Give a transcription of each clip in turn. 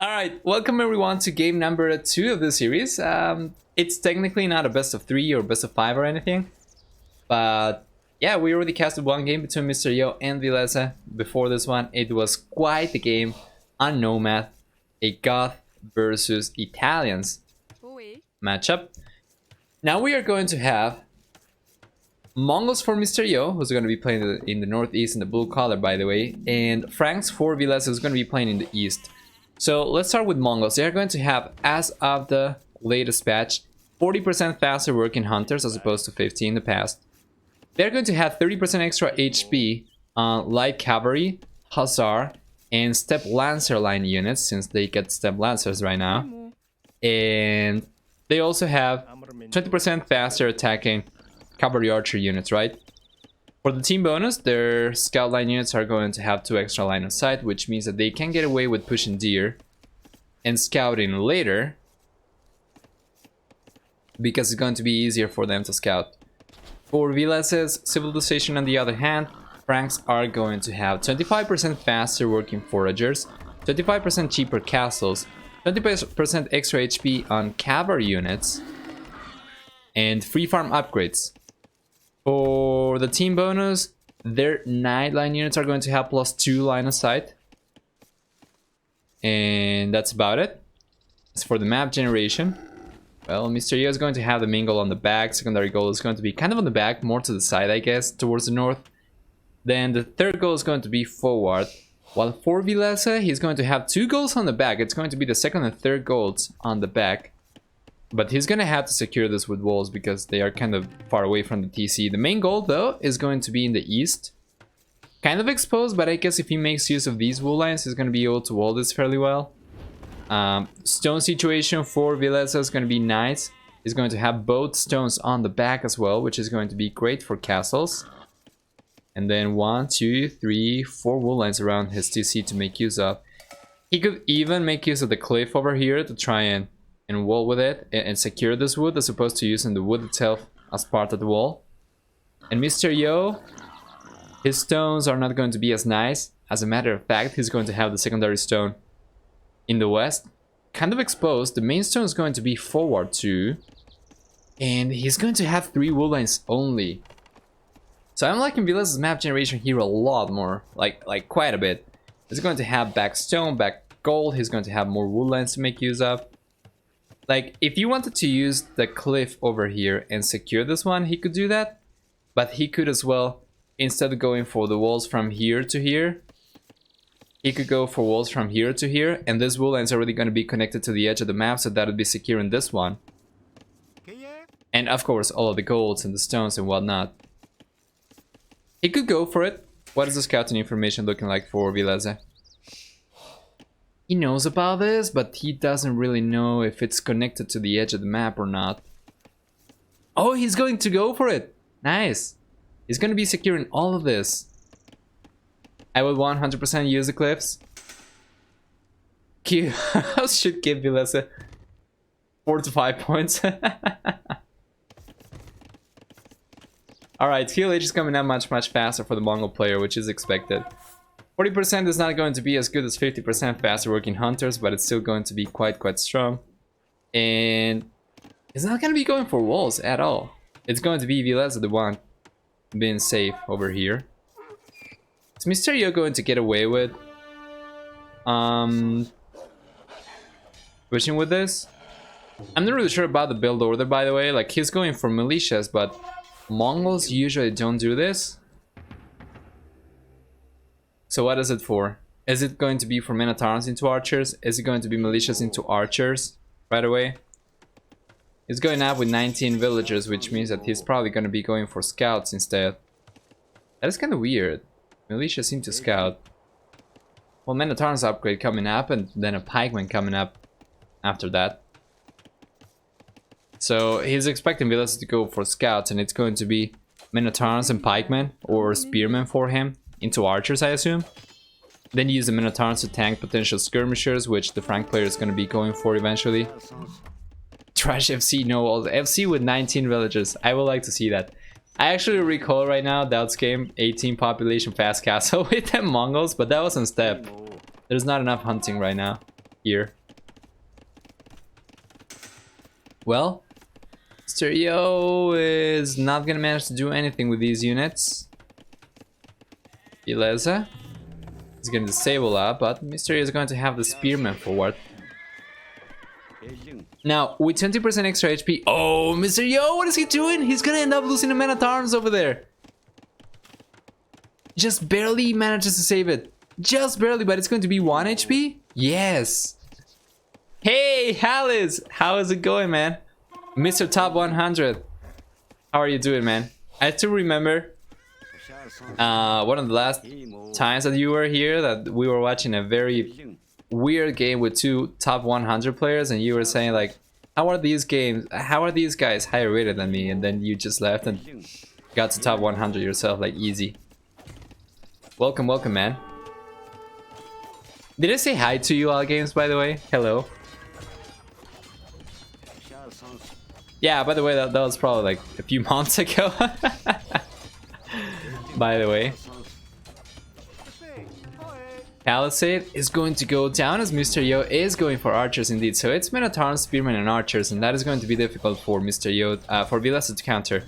Alright, welcome everyone to game number 2 of the series. It's technically not a best of 3 or best of 5 or anything, but yeah, we already casted one game between Mr. Yo and Villese. Before this one, it was quite the game on Nomad, a Goth versus Italians matchup. Now we are going to have Mongols for Mr. Yo, who's going to be playing in the northeast in the blue color, by the way, and Franks for Villese, who's going to be playing in the east. So let's start with Mongols. They're going to have, as of the latest patch, 40% faster working hunters as opposed to 50 in the past. They're going to have 30% extra HP on light cavalry, hussar, and step lancer line units, since they get step lancers right now. And they also have 20% faster attacking cavalry archer units, right? For the team bonus, their scout line units are going to have 2 extra line of sight, which means that they can get away with pushing deer and scouting later, because it's going to be easier for them to scout. For Vilese's civilization, on the other hand, Franks are going to have 25% faster working foragers, 25% cheaper castles, 20% extra HP on cavalry units, and free farm upgrades. For the team bonus, their night line units are going to have +2 line of sight. And that's about it. As for the map generation, well, Mr. Yo is going to have the main goal on the back. Secondary goal is going to be kind of on the back, more to the side, I guess, towards the north. Then the third goal is going to be forward. While for Villese, he's going to have 2 goals on the back. It's going to be the second and third goals on the back. But he's going to have to secure this with walls because they are kind of far away from the TC. The main goal, though, is going to be in the east. Kind of exposed, but I guess if he makes use of these wool lines, he's going to be able to wall this fairly well. Stone situation for Villese is going to be nice. He's going to have both stones on the back as well, which is going to be great for castles. And then 1, 2, 3, 4 wool lines around his TC to make use of. He could even make use of the cliff over here to try and wall with it and secure this wood, as opposed to using the wood itself as part of the wall. And Mr. Yo, his stones are not going to be as nice. As a matter of fact, he's going to have the secondary stone in the west, kind of exposed. The main stone is going to be forward too, and he's going to have 3 wool lines only. So I'm liking Vilese's map generation here a lot more, like quite a bit. He's going to have back stone, back gold. He's going to have more wool lines to make use of. Like, if you wanted to use the cliff over here and secure this one, he could do that. But he could as well, instead of going for the walls from here to here, he could go for walls from here to here, and this wool line is already going to be connected to the edge of the map, so that would be secure in this one. And of course, all of the golds and the stones and whatnot. He could go for it. What is the scouting information looking like for Villese? He knows about this, but he doesn't really know if it's connected to the edge of the map or not. Oh, he's going to go for it! Nice! He's going to be securing all of this. I would 100% use the cliffs. I should give Villese 4 to 5 points. Alright, heal age is coming out much faster for the Mongol player, which is expected. 40% is not going to be as good as 50% faster working hunters, but it's still going to be quite strong. And it's not going to be going for walls at all. It's going to be Villese the one being safe over here. Is Mr. Yo going to get away with pushing with this? I'm not really sure about the build order, by the way. Like, he's going for militias, but Mongols usually don't do this. So what is it for? Is it going to be for men at arms into archers? Is it going to be militias into archers right away? He's going up with 19 villagers, which means that he's probably going to be going for scouts instead. That is kind of weird. Militia seem to scout. Well, men at arms upgrade coming up, and then a pikeman coming up after that. So he's expecting Villese to go for scouts, and it's going to be men at arms and pikemen or spearmen for him into archers, I assume. Then use the men-at-arms to tank potential skirmishers, which the Frank player is going to be going for eventually. Trash FC, no walls. FC with 19 villagers. I would like to see that. I actually recall right now Doubt's game, 18 population fast castle with them Mongols, but that was on step. There's not enough hunting right now. here. Well, Stereo is not gonna manage to do anything with these units. Villese is gonna disable that, but Mysterio is going to have the Spearman forward. Now, with 20% extra HP... Oh, Mysterio, what is he doing? He's gonna end up losing a Man-at-Arms over there. Just barely manages to save it. Just barely, but it's going to be 1 HP? Yes. Hey, Alice! How is it going, man? Mr. Top 100. How are you doing, man? I still remember one of the last times that you were here that we were watching a very weird game with 2 top 100 players, and you were saying like, how are these guys higher rated than me? And then you just left and got to top 100 yourself, like easy. Welcome, welcome, man. Did I say hi to you all games, by the way? Hello. Yeah, by the way, that was probably like a few months ago. By the way. Palisade is going to go down as Mr. Yo is going for archers indeed. So it's Men-at-Arms, Spearmen and archers, and that is going to be difficult for Mr. Yo, for Villese to counter.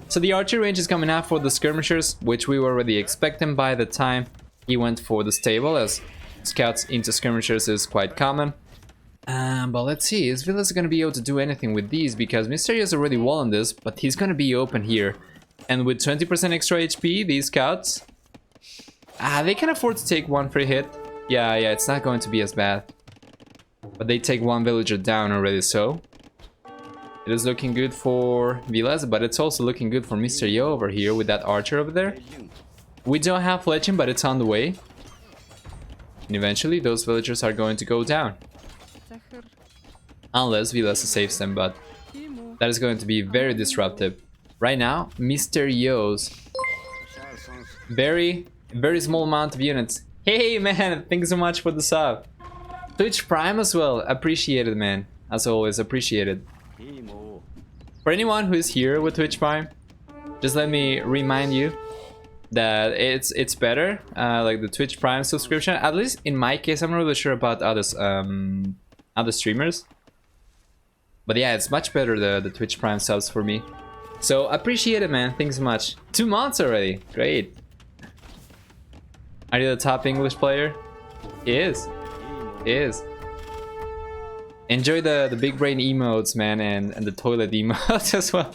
So the archer range is coming out for the skirmishers, which we were already expecting by the time he went for the stable, as scouts into skirmishers is quite common. But let's see, is Villese going to be able to do anything with these? Because Mr. Yo is already well on this, but he's going to be open here. And with 20% extra HP, these scouts... they can afford to take 1 free hit. Yeah, it's not going to be as bad. But they take 1 villager down already, so... It is looking good for Villese, but it's also looking good for Mr. Yo over here with that archer over there. We don't have fletching, but it's on the way. And eventually those villagers are going to go down. Unless Villese saves them, but that is going to be very disruptive. Right now, Mr. Yo's very small amount of units. Hey man, thanks so much for the sub. Twitch Prime as well, appreciated, man. As always, appreciated. For anyone who is here with Twitch Prime, just let me remind you that it's better, like the Twitch Prime subscription. At least in my case, I'm not really sure about others, other streamers. But yeah, it's much better, the Twitch Prime subs for me. So appreciate it, man. Thanks so much. 2 months already. Great. Are you the top English player? He is. He is. Enjoy the big brain emotes, man, and the toilet emotes as well.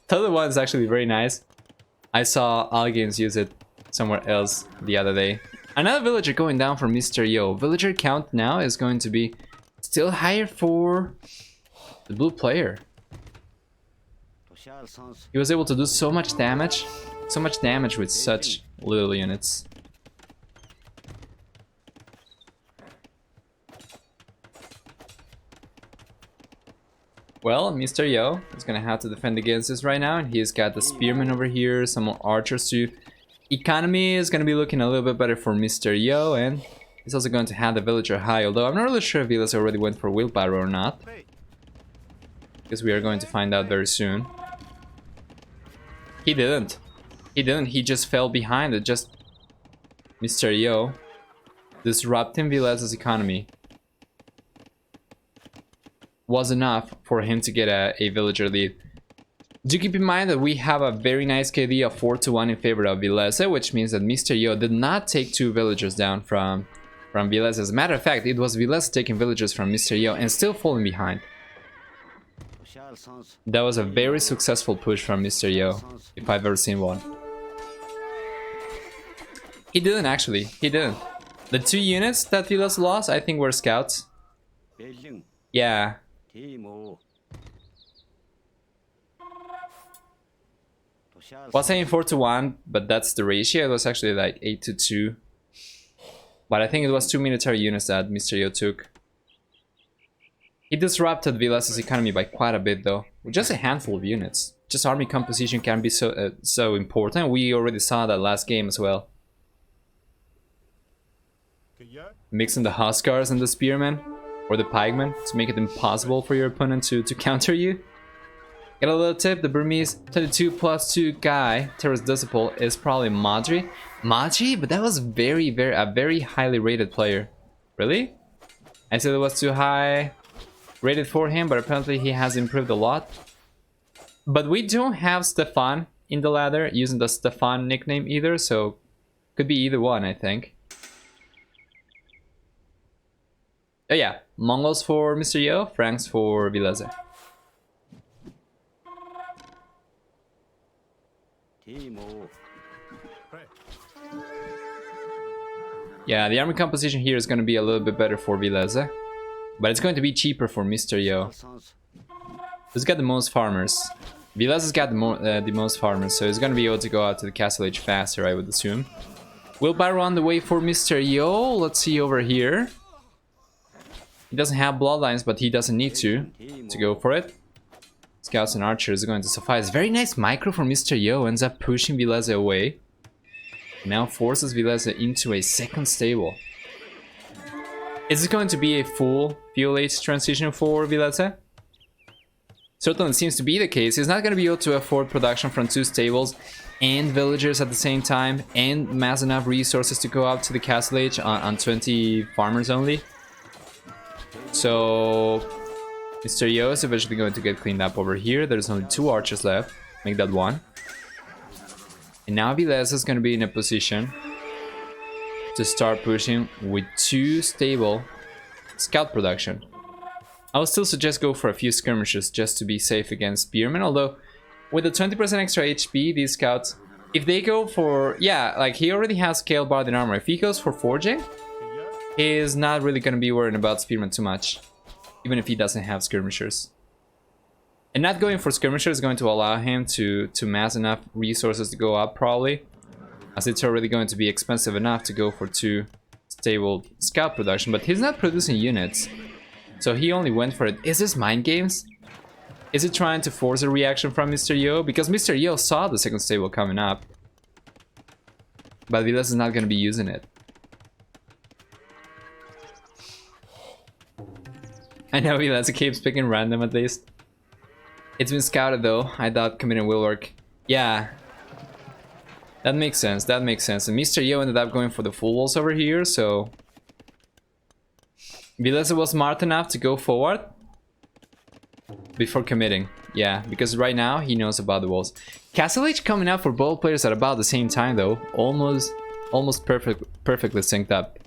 Toilet one is actually very nice. I saw Algains use it somewhere else the other day. Another villager going down for Mr. Yo. Villager count now is going to be still higher for the blue player. He was able to do so much damage with such little units. Well, Mr. Yo is gonna have to defend against this right now, and he's got the spearmen over here, some more archers too. Economy is gonna be looking a little bit better for Mr. Yo, and he's also going to have the villager high, although I'm not really sure if Villese already went for wheelbarrow or not. Because we are going to find out very soon. He didn't. He didn't, he just fell behind it. Just Mr. Yo disrupting Villese's economy was enough for him to get a villager lead. Do keep in mind that we have a very nice KD of 4-1 in favor of Villese, which means that Mr. Yo did not take 2 villagers down from Villese. As a matter of fact, it was Villese taking villagers from Mr. Yo and still falling behind. That was a very successful push from Mr. Yo, if I've ever seen one. He didn't actually, he didn't. The 2 units that Villese lost, I think were scouts. Yeah. Was saying 4-1, but that's the ratio. It was actually like 8-2. But I think it was 2 military units that Mr. Yo took. He disrupted Villese's economy by quite a bit though. With just a handful of units. Just army composition can be so important. We already saw that last game as well. Mixing the Huskars and the Spearmen, or the Pikemen, to make it impossible for your opponent to counter you. Get a little tip, the Burmese 22+2 guy, Terrace Disciple, is probably Madri. Madri? But that was a very highly rated player. Really? I said it was too high rated for him, but apparently he has improved a lot. But we don't have Stefan in the ladder using the Stefan nickname either, so could be either one, I think. Oh yeah, Mongols for Mr. Yo, Franks for Villese. Yeah, the army composition here is going to be a little bit better for Villese, but it's going to be cheaper for Mr. Yo. Who's got the most farmers? Vilese's got the most farmers, so he's going to be able to go out to the Castle Age faster, I would assume. Wheelbarrow on the way for Mr. Yo. Let's see over here. He doesn't have bloodlines, but he doesn't need to go for it. Scouts and archers are going to suffice. Very nice micro for Mr. Yo. Ends up pushing Villese away. Now forces Villese into a second stable. Is it going to be a full fuel age transition for Villese? Certainly seems to be the case. He's not going to be able to afford production from 2 stables and villagers at the same time and mass enough resources to go up to the Castle Age on 20 farmers only. So Mr. Yo is eventually going to get cleaned up over here. There's only 2 archers left. Make that 1. And now Villese is going to be in a position to start pushing with 2 stable scout production. I would still suggest go for a few skirmishes just to be safe against spearmen, although with the 20% extra HP, these scouts, if they go for, yeah, like he already has scale bard in armor. If he goes for forging, he is not really going to be worrying about spearmen too much, even if he doesn't have skirmishers. And not going for skirmishers is going to allow him to mass enough resources to go up, probably, as it's already going to be expensive enough to go for 2 stable scout production, but he's not producing units. So he only went for it. Is this mind games? Is it trying to force a reaction from Mr. Yo? Because Mr. Yo saw the second stable coming up. But Villese is not going to be using it. I know Villese keeps picking random at least. It's been scouted though. I doubt committing will work. Yeah. That makes sense. That makes sense. And Mr. Yo ended up going for the full walls over here, so Villese was smart enough to go forward before committing. Yeah, because right now he knows about the walls. Castle Age coming up for both players at about the same time though. Almost perfectly synced up.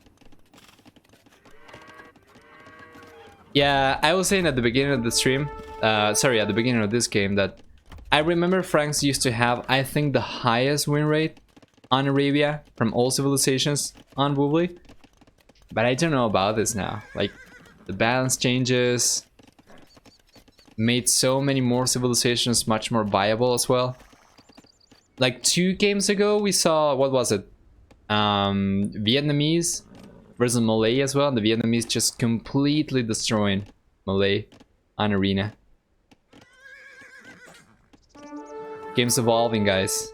Yeah, I was saying at the beginning of the stream, at the beginning of this game, that I remember Franks used to have, I think, the highest win rate on Arabia from all civilizations on Woobly. But I don't know about this now. Like, the balance changes made so many more civilizations much more viable as well. Like 2 games ago we saw, what was it? Vietnamese versus Malay as well. And the Vietnamese just completely destroying Malay on Arena. Game's evolving, guys.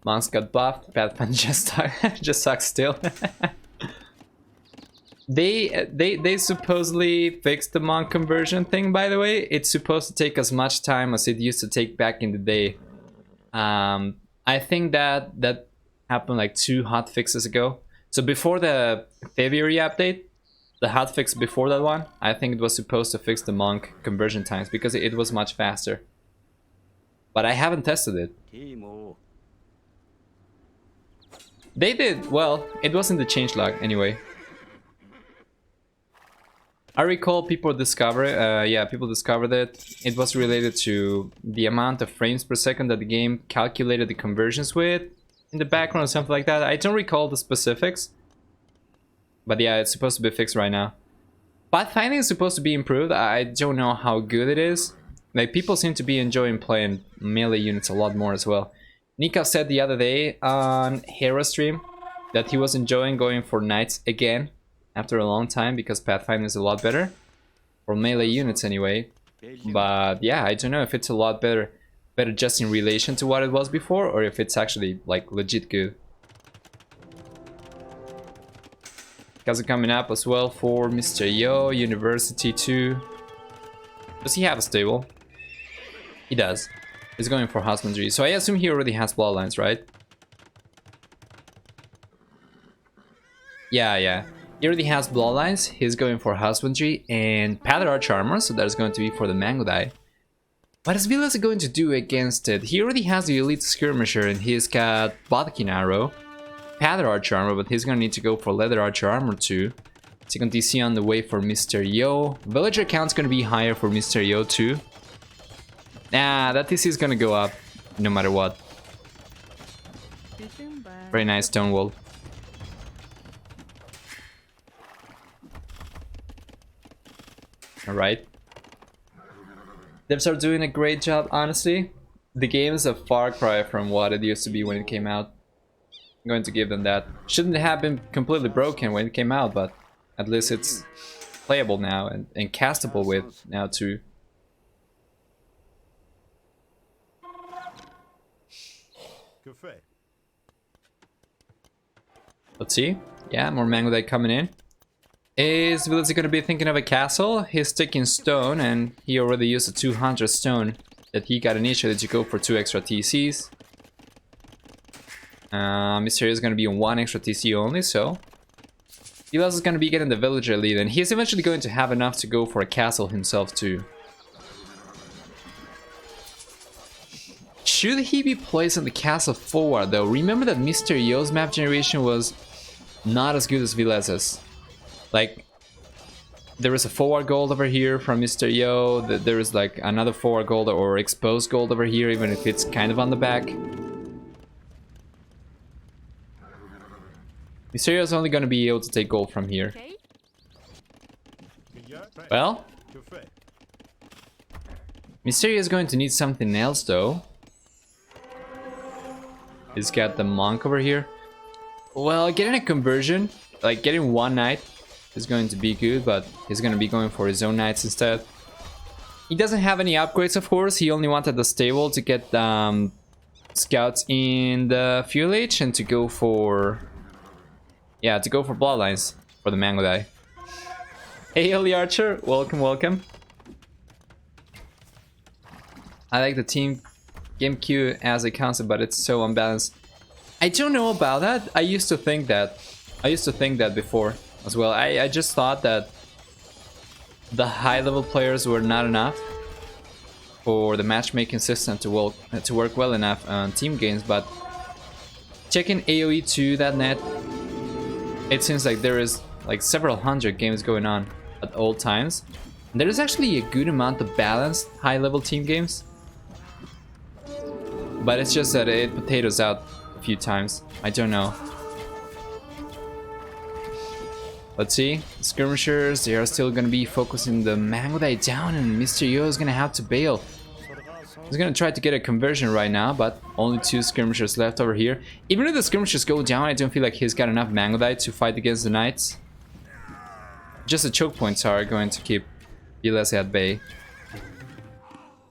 Monks got buffed. Pathfinder just sucks still. They supposedly fixed the monk conversion thing, by the way. It's supposed to take as much time as it used to take back in the day. I think that happened like 2 hotfixes ago. So before the February update, the hotfix before that one, I think it was supposed to fix the monk conversion times because it was much faster. But I haven't tested it. They did, well, it wasn't the changelog anyway. I recall people discovered people discovered it. It was related to the amount of frames per second that the game calculated the conversions with in the background or something like that. I don't recall the specifics. But yeah, it's supposed to be fixed right now. Pathfinding is supposed to be improved. I don't know how good it is. Like, people seem to be enjoying playing melee units a lot more as well. Nika said the other day on Hero stream that he was enjoying going for knights again after a long time because Pathfinder is a lot better for melee units anyway. But yeah, I don't know if it's a lot better just in relation to what it was before, or if it's actually like legit good. Guys are coming up as well for Mr. Yo, University 2. Does he have a stable? He does. He's going for husbandry. So I assume he already has bloodlines, right? Yeah. He already has bloodlines. He's going for husbandry and padded arch armor. So that's going to be for the MANGUDAI. What is Villese going to do against it? He already has the elite skirmisher and he's got bodkin arrow, padded arch armor, but he's gonna need to go for leather archer armor too. Second DC on the way for Mr. Yo. Villager count's gonna be higher for Mr. Yo too. Nah, that DC is gonna go up no matter what. Very nice stone wall. Alright. Devs are doing a great job, honestly. The game is a far cry from what it used to be when it came out. I'm going to give them that. Shouldn't have been completely broken when it came out, but at least it's playable now and castable with now too. Let's see. Yeah, more MANGUDAI coming in. Is Villese gonna be thinking of a castle? He's taking stone and he already used the 200 stone that he got initially to go for 2 extra TCs. Mysterio is gonna be on 1 extra TC only, so Villese is gonna be getting the villager lead and he's eventually going to have enough to go for a castle himself too. Should he be placing the castle forward though? Remember that Mr. Yo's map generation was not as good as Villese's. Like, there is a forward gold over here from Mr. Yo, there is like another forward gold or exposed gold over here, even if it's kind of on the back. Mr. Yo is only going to be able to take gold from here. Well, Mr. Yo is going to need something else though. He's got the monk over here. Well, getting a conversion, like getting 1 knight, is going to be good, but he's going to be going for his own knights instead. He doesn't have any upgrades, of course. He only wanted the stable to get scouts in the fuel age and to go for... yeah, to go for bloodlines for the MANGUDAI. Hey, Holy Archer, welcome, welcome. I like the team game queue as a concept, but it's so unbalanced. I don't know about that. I used to think that before as well. I just thought that the high level players were not enough for the matchmaking system to work well enough on team games, but checking AoE2.net, it seems like there is like several hundred games going on at all times. There is actually a good amount of balanced high level team games, but it's just that it potatoes out a few times. I don't know. Let's see. The skirmishers, they are still gonna be focusing the MANGUDAI down, and Mr. Yo is gonna have to bail. He's gonna try to get a conversion right now, but only 2 skirmishers left over here. Even if the skirmishers go down, I don't feel like he's got enough MANGUDAI to fight against the knights. Just the choke points are going to keep Villese at bay.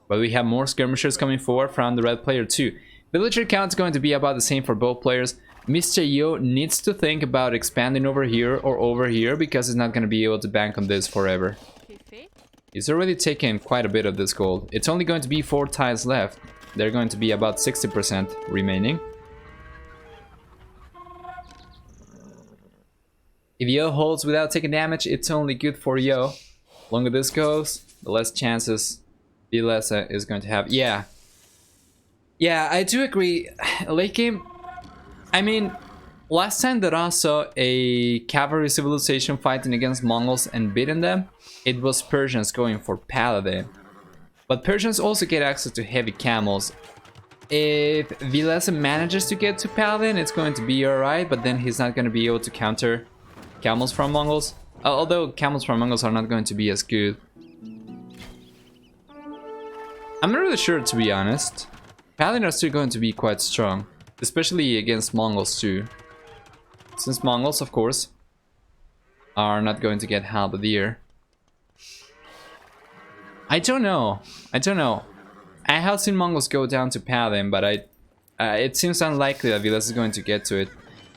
But we have more skirmishers coming forward from the red player too. Villager count is going to be about the same for both players. Mr. Yo needs to think about expanding over here or over here, because he's not going to be able to bank on this forever. He's already taken quite a bit of this gold. It's only going to be 4 tiles left. They're going to be about 60% remaining. If Yo holds without taking damage, it's only good for Yo. The longer this goes, the less chances Villese is going to have. Yeah, I do agree. Late game, I mean, last time that I saw a cavalry civilization fighting against Mongols and beating them, it was Persians going for Paladin. But Persians also get access to heavy camels. If Villese manages to get to Paladin, it's going to be alright, but then he's not going to be able to counter camels from Mongols. Although camels from Mongols are not going to be as good. I'm not really sure, to be honest. Paladin are still going to be quite strong, especially against Mongols too. Since Mongols, of course, are not going to get halberdier. I don't know. I have seen Mongols go down to Paladin, but it seems unlikely that Villese is going to get to it.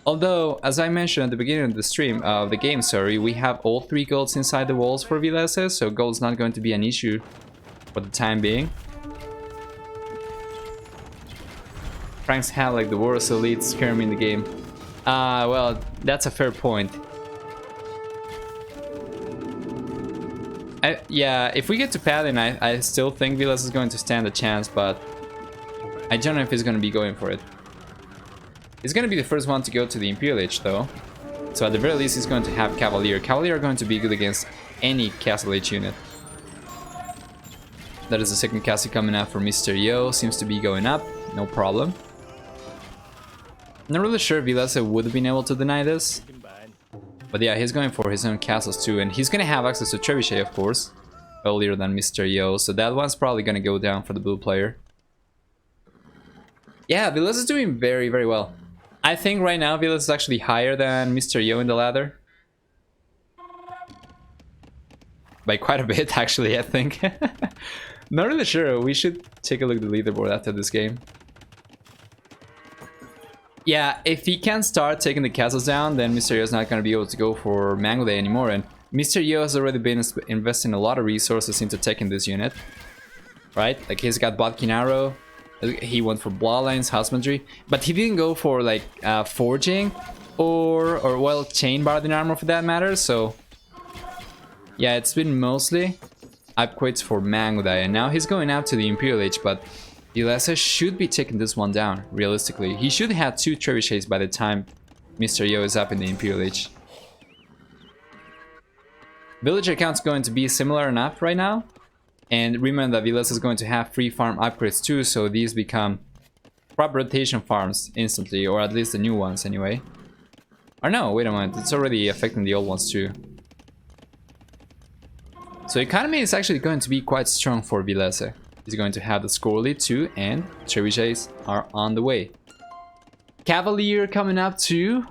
Although, as I mentioned at the beginning of the stream, of the game, sorry, we have all 3 golds inside the walls for Villese, so gold's not going to be an issue for the time being. Franks had like the worst elite skirm in the game. Well, that's a fair point. Yeah, if we get to Paladin, I still think Villese is going to stand a chance, but I don't know if he's going to be going for it. He's going to be the first one to go to the Imperial Age, though. So at the very least, he's going to have Cavalier. Cavalier are going to be good against any Castle Age unit. That is the second castle coming out for Mr. Yo. Seems to be going up. No problem. Not really sure Villese would have been able to deny this. But yeah, he's going for his own castles too. And he's going to have access to Trebuchet, of course. Earlier than Mr. Yo. So that one's probably going to go down for the blue player. Yeah, Villese is doing very, very well. I think right now Villese is actually higher than Mr. Yo in the ladder. By quite a bit, actually, I think. Not really sure. We should take a look at the leaderboard after this game. Yeah, if he can start taking the castles down, then Mr. Yo is not going to be able to go for MANGUDAI anymore. And Mr. Yo has already been investing a lot of resources into taking this unit. Right? Like, he's got Bodkin Arrow. He went for Bloodlines, Husbandry. But he didn't go for, like, Forging. Or well, Chain Barding Armor for that matter. So, yeah, it's been mostly upgrades for MANGUDAI. And now he's going out to the Imperial Age, but Villese should be taking this one down, realistically. He should have 2 trebuchets by the time Mr. Yo is up in the Imperial Age. Villager count's going to be similar enough right now. And remember that Villese is going to have free farm upgrades too, so these become crop rotation farms instantly, or at least the new ones anyway. Or no, wait a minute, it's already affecting the old ones too. So economy is actually going to be quite strong for Villese. He's going to have the score lead too, and trebuchets are on the way. Cavalier coming up too.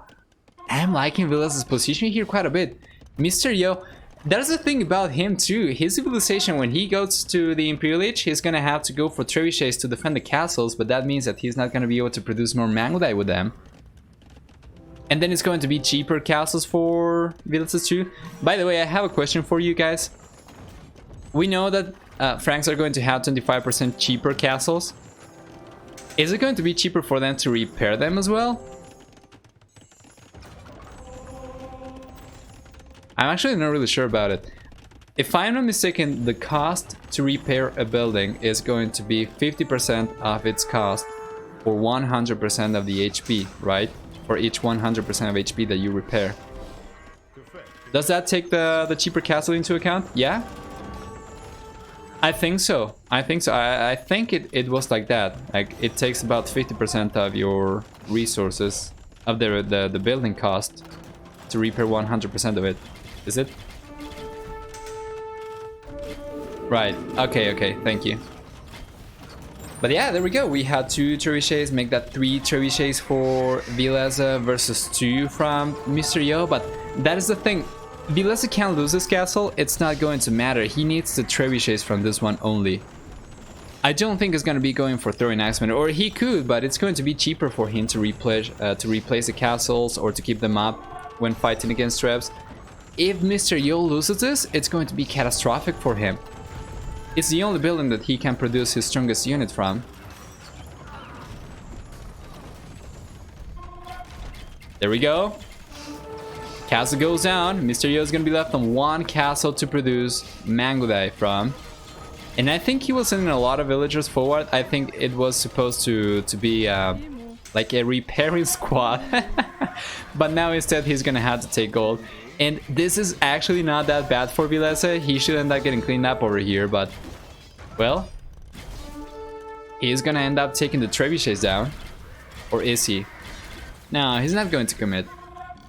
I'm liking Villese's position here quite a bit. Mr. Yo, that's the thing about him too. His civilization, when he goes to the Imperial Age, he's gonna have to go for trebuchets to defend the castles, but that means that he's not gonna be able to produce more MANGUDAI with them. And then it's going to be cheaper castles for Villese too. By the way, I have a question for you guys. We know that Franks are going to have 25% cheaper castles. Is it going to be cheaper for them to repair them as well? I'm actually not really sure about it. If I'm not mistaken, the cost to repair a building is going to be 50% of its cost for 100% of the HP, right? For each 100% of HP that you repair. Does that take the cheaper castle into account? Yeah? I think so. I think so. I think it was like that. Like, it takes about 50% of your resources, of the building cost, to repair 100% of it. Is it? Right. Okay. Thank you. But yeah, there we go. We had 2 trebuchets, make that 3 trebuchets for Villese versus 2 from Mr. Yo. But that is the thing. Villese can't lose this castle, it's not going to matter. He needs the trebuchets from this one only. I don't think he's going to be going for throwing axemen, or he could, but it's going to be cheaper for him to replace the castles or to keep them up when fighting against Trebs. If Mr. Yo loses this, it's going to be catastrophic for him. It's the only building that he can produce his strongest unit from. There we go. Castle goes down. Mr. Yo is going to be left on 1 castle to produce MANGUDAI from. And I think he was sending a lot of villagers forward. I think it was supposed to be like a repairing squad. But now instead he's going to have to take gold. And this is actually not that bad for Villese. He should end up getting cleaned up over here. But, well, he's going to end up taking the trebuchets down. Or is he? No, he's not going to commit.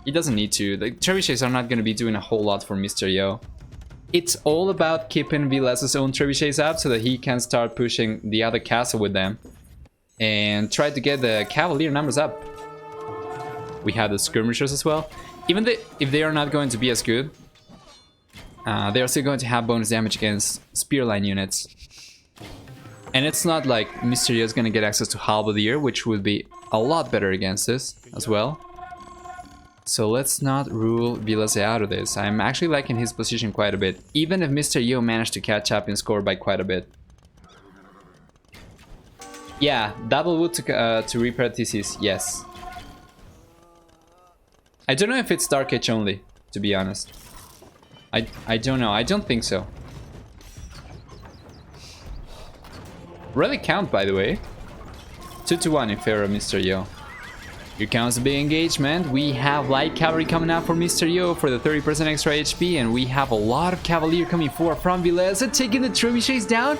He doesn't need to. The trebuchets are not going to be doing a whole lot for Mr. Yo. It's all about keeping Vilese's own trebuchets up so that he can start pushing the other castle with them. And try to get the Cavalier numbers up. We have the skirmishers as well. Even if they are not going to be as good, they are still going to have bonus damage against spearline units. And it's not like Mr. Yo is going to get access to Halberdier, which would be a lot better against this as well. So let's not rule Villese out of this. I'm actually liking his position quite a bit, even if Mr. Yo managed to catch up in score by quite a bit. Yeah, double wood to repair TCs, yes. I don't know if it's Dark Age only, to be honest. I don't know, I don't think so. Really count, by the way. 2-1 in favor of Mr. Yo. Here comes the big engagement. We have light cavalry coming out for Mr. Yo for the 30% extra HP, and we have a lot of cavalier coming forward from Villese, taking the trebuchets down.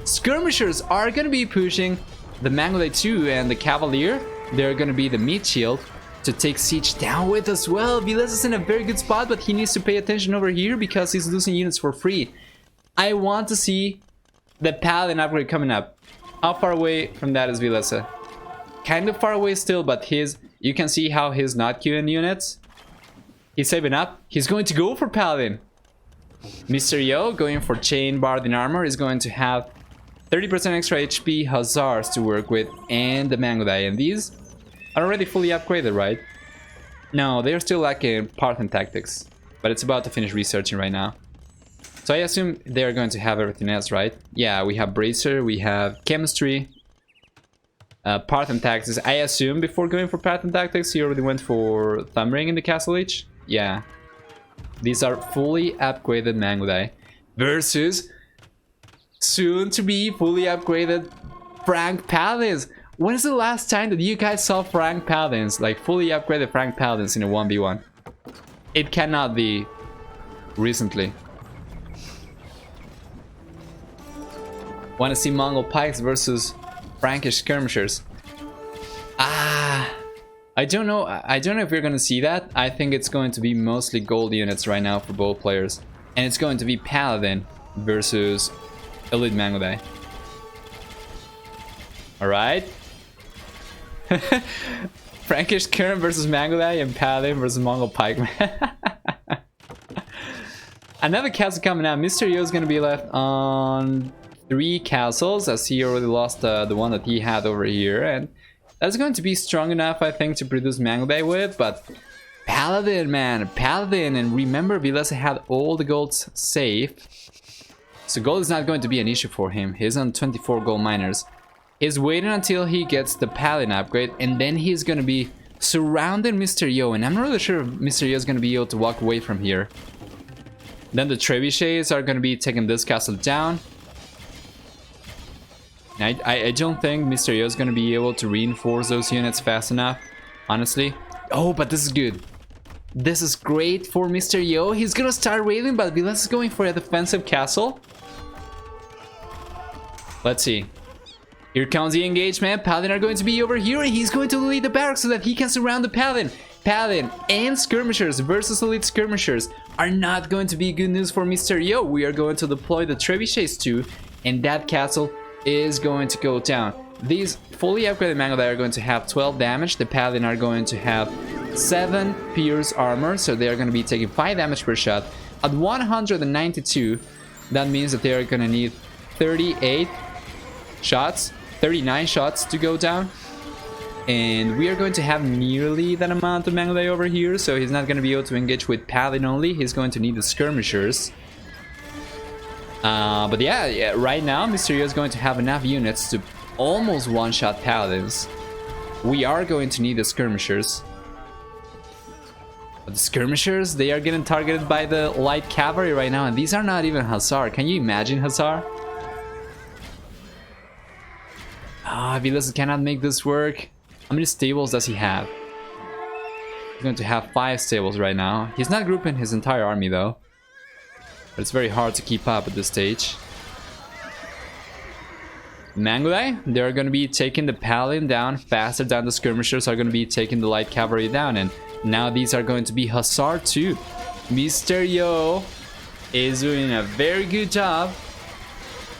Skirmishers are going to be pushing the MANGUDAI 2 and the cavalier. They're going to be the meat shield to take siege down with as well. Villese is in a very good spot, but he needs to pay attention over here because he's losing units for free. I want to see the Paladin upgrade coming up. How far away from that is Villese? Kind of far away still, but you can see how he's not queuing units. He's saving up. He's going to go for Paladin. Mr. Yo going for Chain Bardin Armor is going to have 30% extra HP Hussars to work with, and the MANGUDAI. And these are already fully upgraded, right? No, they're still lacking Path and Tactics, but it's about to finish researching right now. So I assume they're going to have everything else, right? Yeah, we have Bracer, we have Chemistry, Path and Tactics. I assume before going for Path and Tactics, he already went for Thumb Ring in the Castle Age. Yeah. These are fully upgraded MANGUDAI versus soon to be fully upgraded Frank Paladins. When is the last time that you guys saw Frank Paladins, like fully upgraded Frank Paladins in a 1v1? It cannot be recently. Want to see Mongol pikes versus Frankish skirmishers? I don't know. I don't know if we're gonna see that. I think it's going to be mostly gold units right now for both players, and it's going to be Paladin versus Elite MANGUDAI. All right. Frankish skirm versus MANGUDAI and Paladin versus Mongol pikeman. Another castle coming out. Mr. Yo is gonna be left on 3 castles, as he already lost the one that he had over here, and that's going to be strong enough, I think, to produce MANGUDAI with. But Paladin, man, Paladin, and remember, Villese had all the golds safe, so gold is not going to be an issue for him. He's on 24 gold miners. He's waiting until he gets the Paladin upgrade, and then he's going to be surrounding Mr. Yo, and I'm not really sure if Mr. Yo is going to be able to walk away from here. Then the trebuchets are going to be taking this castle down. I don't think Mr. Yo is going to be able to reinforce those units fast enough, honestly. Oh, but this is good. This is great for Mr. Yo. He's going to start raiding, but Villese is going for a defensive castle. Let's see. Here comes the engagement. Paladin are going to be over here, and he's going to lead the barracks so that he can surround the Paladin. Paladin and skirmishers versus elite skirmishers are not going to be good news for Mr. Yo. We are going to deploy the trebuchets too, and that castle is going to go down. These fully upgraded MANGUDAI are going to have 12 damage. The Paladin are going to have 7 pierce armor, so they are going to be taking 5 damage per shot. At 192, that means that they are going to need 38 shots, 39 shots to go down. And we are going to have nearly that amount of MANGUDAI over here, so he's not going to be able to engage with Paladin only. He's going to need the skirmishers. But yeah, right now Mr. Yo is going to have enough units to almost one-shot Paladins. We are going to need the skirmishers. But the skirmishers, they are getting targeted by the light cavalry right now, and these are not even Hussar. Can you imagine Hussar? Villese cannot make this work. How many stables does he have? He's going to have 5 stables right now. He's not grouping his entire army though. But it's very hard to keep up at this stage. MANGUDAI, they're going to be taking the Paladin down faster than the skirmishers are going to be taking the light cavalry down. And now these are going to be Hussar too. Mr. Yo is doing a very good job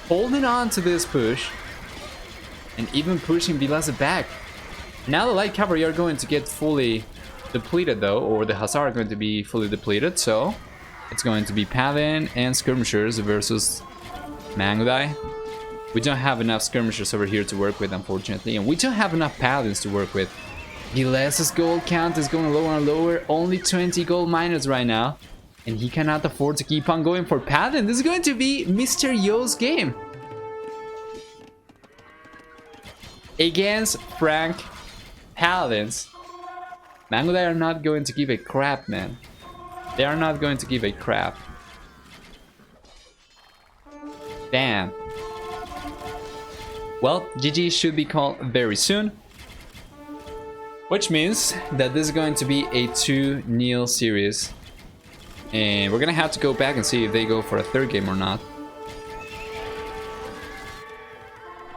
holding on to this push and even pushing Villese back. Now the light cavalry are going to get fully depleted though, or the Hussar are going to be fully depleted, so it's going to be Paladin and skirmishers versus MANGUDAI. We don't have enough skirmishers over here to work with, unfortunately, and we don't have enough Paladins to work with. Vilese's gold count is going lower and lower, only 20 gold miners right now, and he cannot afford to keep on going for Paladin. This is going to be Mr. Yo's game. against Frank Paladins. MANGUDAI are not going to give a crap, man. They are not going to give a crap. Damn. Well, GG should be called very soon. Which means that this is going to be a 2-0 series. And we're gonna have to go back and see if they go for a third game or not.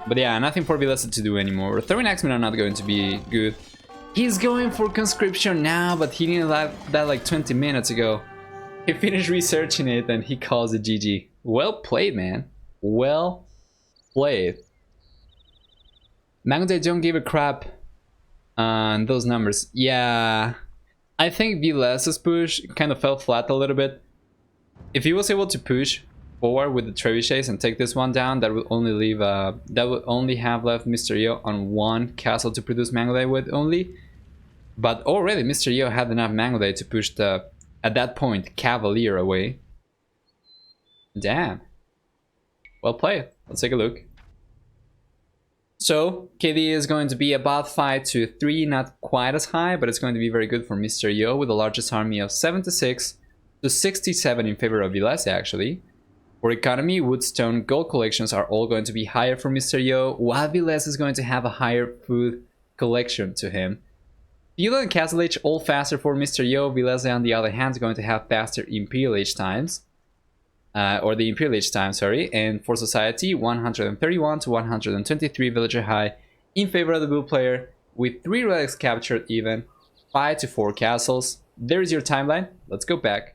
But yeah, nothing for Villese to do anymore. Throwing Axemen are not going to be good. He's going for conscription now, but he needed that like 20 minutes ago. He finished researching it and he calls it GG. Well played, man. Well played. MANGUDAI don't give a crap on those numbers. Yeah, I think Vilese's push kind of fell flat a little bit. If he was able to push forward with the trebuchets and take this one down, that would only leave that would only have left Mr. Yo on one castle to produce MANGUDAI with only. But already Mr. Yo had enough MANGUDAI to push the, at that point, Cavalier away. Damn. Well played. Let's take a look. So, KD is going to be about 5-3, not quite as high, but it's going to be very good for Mr. Yo with the largest army of 76 to 67 in favor of Villese, actually. For economy, wood, stone, gold collections are all going to be higher for Mr. Yo, while Villese is going to have a higher food collection to him. Feudal and Castle Age all faster for Mr. Yo. Villese, on the other hand, is going to have faster Imperial Age times. Or the Imperial Age time, sorry. And for Society, 131 to 123 villager high in favor of the blue player, with 3 relics captured even, 5 to 4 castles. There's your timeline. Let's go back.